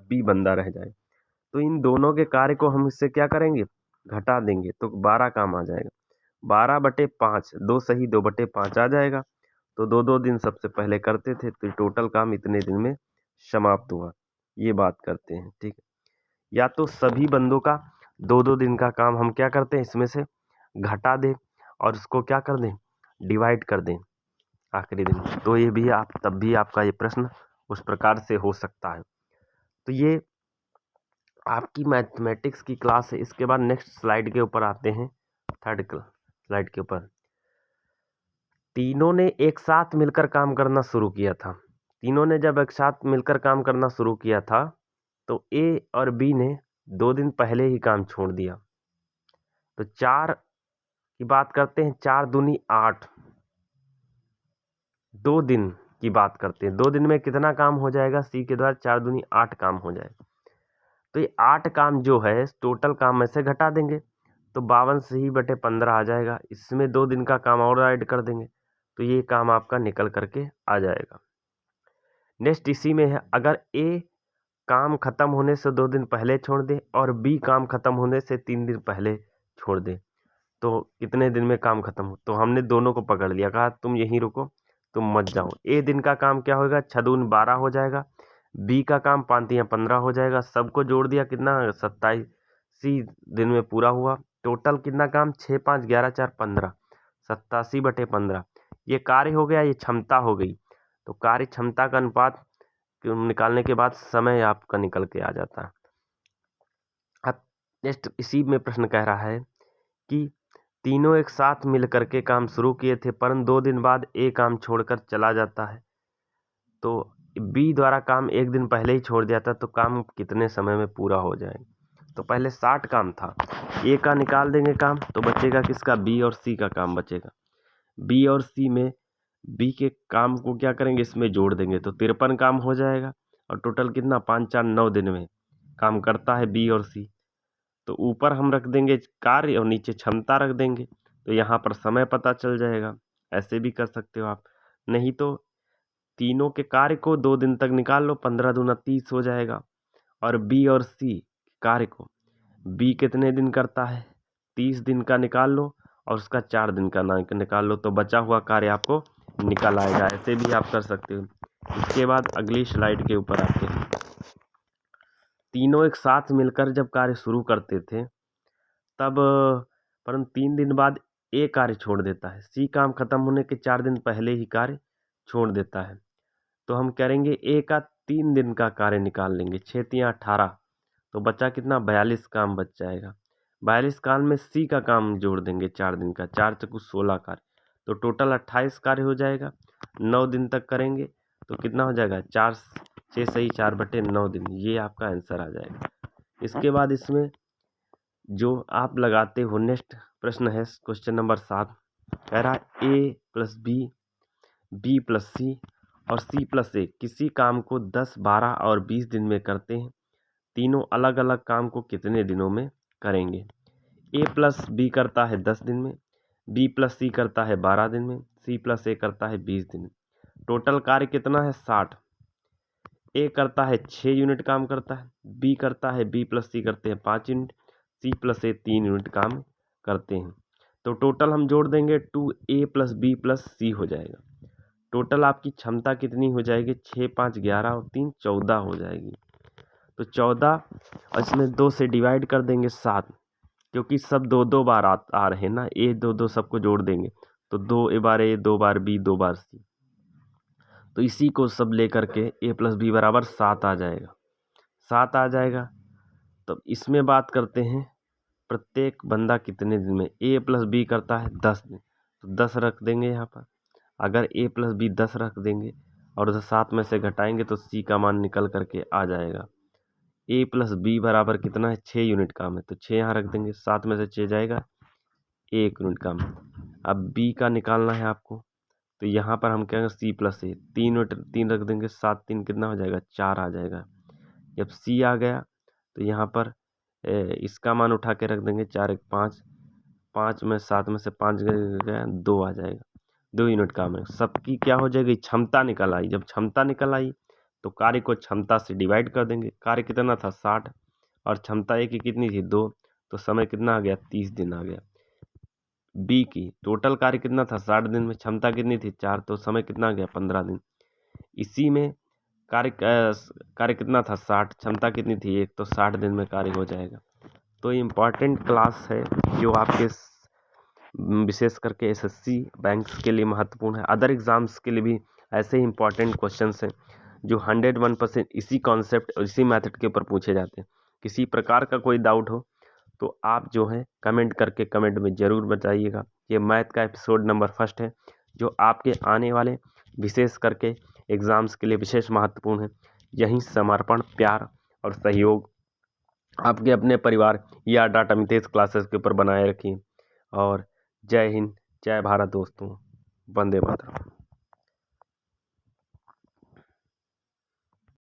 B बंदा रह जाए। तो इन दोनों के कार्य को हम इससे क्या करेंगे, घटा देंगे तो 12 काम आ जाएगा। 12/5 2 सही 2/5 आ जाएगा। तो 2-2 दिन सबसे पहले करते थे तो टोटल काम इतने दिन में समाप्त हुआ। ये बात करते हैं, ठीक है। या तो सभी बंदों का 2-2 दिन का काम हम क्या करते हैं, इसमें से घटा दें और उसको क्या कर दें, डिवाइड कर दें आखिरी दिन। तो ये भी आप तब भी आपका ये प्रश्न उस प्रकार से हो सकता है। तो ये आपकी मैथमेटिक्स की क्लास है। इसके बाद नेक्स्ट स्लाइड के ऊपर आते हैं, थर्ड स्लाइड के ऊपर। तीनों ने एक साथ मिलकर काम करना शुरू किया था। तीनों ने जब एक साथ मिलकर काम करना शुरू किया था तो ए और बी ने 2 दिन पहले ही काम छोड़ दिया। तो 4 की बात करते हैं, 4 दूनी 8, 2 दिन की बात करते हैं। 2 दिन में कितना काम हो जाएगा, सी के द्वारा 4 दूनी 8 काम हो जाएगा। तो ये 8 काम जो है टोटल काम में से घटा देंगे तो 52 सही बटे 15 आ जाएगा। इसमें 2 दिन का काम और ऐड कर देंगे तो ये काम आपका निकल करके आ जाएगा। नेक्स्ट इसी में है, अगर ए काम खत्म होने से 2 दिन पहले छोड़ दे और बी काम खत्म होने से 3 दिन पहले छोड़ दे तो कितने दिन में काम खत्म हो। तो हमने दोनों को पकड़ लिया, कहा तुम यहीं रुको, तुम मत जाओ। ए दिन का काम क्या होगा, 6 दूनी 12 हो जाएगा। बी का काम 5 तियां 15 हो जाएगा। सबको जोड़ दिया, कितना 87 दिन में पूरा हुआ। टोटल कितना काम, 6 5 11 4 15, 87/15 ये कार्य हो गया, ये क्षमता हो गई। तो कार्य क्षमता का अनुपात निकालने के बाद समय आपका निकल के आ जाता है। अब नेक्स्ट इसी में प्रश्न कह रहा है कि तीनों एक साथ मिल करके काम शुरू किए थे परंतु 2 दिन बाद ए काम छोड़कर चला जाता है। तो बी द्वारा काम 1 दिन पहले ही छोड़ दिया था तो काम कितने समय में पूरा हो जाएगा। तो पहले 60 काम था, ए का निकाल देंगे काम तो बचेगा किसका, बी और सी का काम बचेगा। बी और सी में बी के काम को क्या करेंगे, इसमें जोड़ देंगे तो 53 काम हो जाएगा। और टोटल कितना, 5 4 9 दिन में काम करता है बी और सी। तो ऊपर हम रख देंगे कार्य और नीचे क्षमता रख देंगे तो यहाँ पर समय पता चल जाएगा। ऐसे भी कर सकते हो आप, नहीं तो तीनों के कार्य को 2 दिन तक निकाल लो, 15 दूना 30 हो जाएगा। और बी और सी कार्य को, बी कितने दिन करता है, 30 दिन का निकाल लो और उसका 4 दिन का निकाल लो तो बचा हुआ कार्य आपको निकल आएगा। ऐसे भी आप कर सकते हो। इसके बाद अगली स्लाइड के ऊपर आते हैं। तीनों एक साथ मिलकर जब कार्य शुरू करते थे तब परंतु 3 दिन बाद ए कार्य छोड़ देता है। सी काम खत्म होने के 4 दिन पहले ही कार्य छोड़ देता है। तो हम करेंगे ए का 3 दिन का कार्य निकाल लेंगे, 6 तियां 18 तो बचा कितना, 42 काम बच जाएगा। 42 काम में सी का काम जोड़ देंगे 4 दिन का, 4 चौकू 16 कार्य तो टोटल 28 कार्य हो जाएगा। 9 दिन तक करेंगे तो कितना हो जाएगा, 4 6 सही 4/9 दिन, ये आपका आंसर आ जाएगा। इसके बाद इसमें जो आप लगाते हो, नेक्स्ट प्रश्न है क्वेश्चन नंबर 7, कह रहा है ए प्लस बी, बी प्लस सी और सी प्लस ए किसी काम को 10 12 और 20 दिन में करते हैं। तीनों अलग अलग काम को कितने दिनों में करेंगे। ए प्लस बी करता है 10 दिन में, बी प्लस सी करता है 12 दिन में, सी प्लस ए करता है 20 दिन में। टोटल कार्य कितना है, 60। ए करता है 6 यूनिट काम करता है, बी करता है, बी प्लस सी करते हैं 5 यूनिट, सी प्लस ए 3 यूनिट काम करते हैं। तो टोटल हम जोड़ देंगे 2a प्लस बी प्लस सी हो जाएगा। टोटल आपकी क्षमता कितनी हो जाएगी, 6 5 11 और 3 14 हो जाएगी। तो 14 और इसमें 2 से डिवाइड कर देंगे 7, क्योंकि सब 2 2 बार आ रहे हैं ना, ए 2 2 सबको जोड़ देंगे तो 2 बार ए 2 बार बी 2 बार सी। तो इसी को सब लेकर के ए प्लस बी बराबर 7 आ जाएगा, 7 आ जाएगा। तो इसमें बात करते हैं प्रत्येक बंदा कितने दिन में, ए प्लस बी करता है 10 दिन तो 10 रख देंगे यहाँ पर। अगर ए प्लस बी 10 रख देंगे और उसे 7 में से घटाएंगे तो सी का मान निकल करके आ जाएगा। ए प्लस बी बराबर कितना है, 6 यूनिट काम है तो 6 यहाँ रख देंगे, 7 में से 6 जाएगा, 1 यूनिट काम। अब बी का निकालना है आपको तो यहाँ पर हम कहेंगे सी प्लस ए, 3 यूनिट 3 रख देंगे, 7 3 कितना हो जाएगा, 4 आ जाएगा। जब सी आ गया तो यहाँ पर इसका मान उठा के रख देंगे, 4 1 5, 5 में 7 में से 5 गया 2 आ जाएगा, 2 यूनिट काम है। सबकी क्या हो जाएगी, क्षमता निकल आई। जब क्षमता निकल आई तो कार्य को क्षमता से डिवाइड कर देंगे। कार्य कितना था 60 और क्षमता ए की कितनी थी 2, तो समय कितना आ गया 30 दिन आ गया। बी की टोटल कार्य कितना था 60 दिन में, क्षमता कितनी थी 4, तो समय कितना आ गया 15 दिन। इसी में कार्य कितना था 60, क्षमता कितनी थी 1, तो 60 दिन में कार्य हो जाएगा। तो इम्पॉर्टेंट क्लास है जो आपके विशेष करके एसएससी बैंक्स के लिए महत्वपूर्ण है। अदर एग्ज़ाम्स के लिए भी ऐसे ही इम्पॉर्टेंट क्वेश्चंस हैं जो 101% इसी कॉन्सेप्ट और इसी मेथड के ऊपर पूछे जाते हैं। किसी प्रकार का कोई डाउट हो तो आप जो है कमेंट करके कमेंट में ज़रूर बताइएगा। ये मैथ का एपिसोड नंबर 1 है जो आपके आने वाले विशेष करके एग्ज़ाम्स के लिए विशेष महत्वपूर्ण है। यही समर्पण, प्यार और सहयोग आपके अपने परिवार या डाटा मितेश क्लासेस के ऊपर बनाए रखिए। और जय हिंद, जय भारत दोस्तों, वंदे मातरम।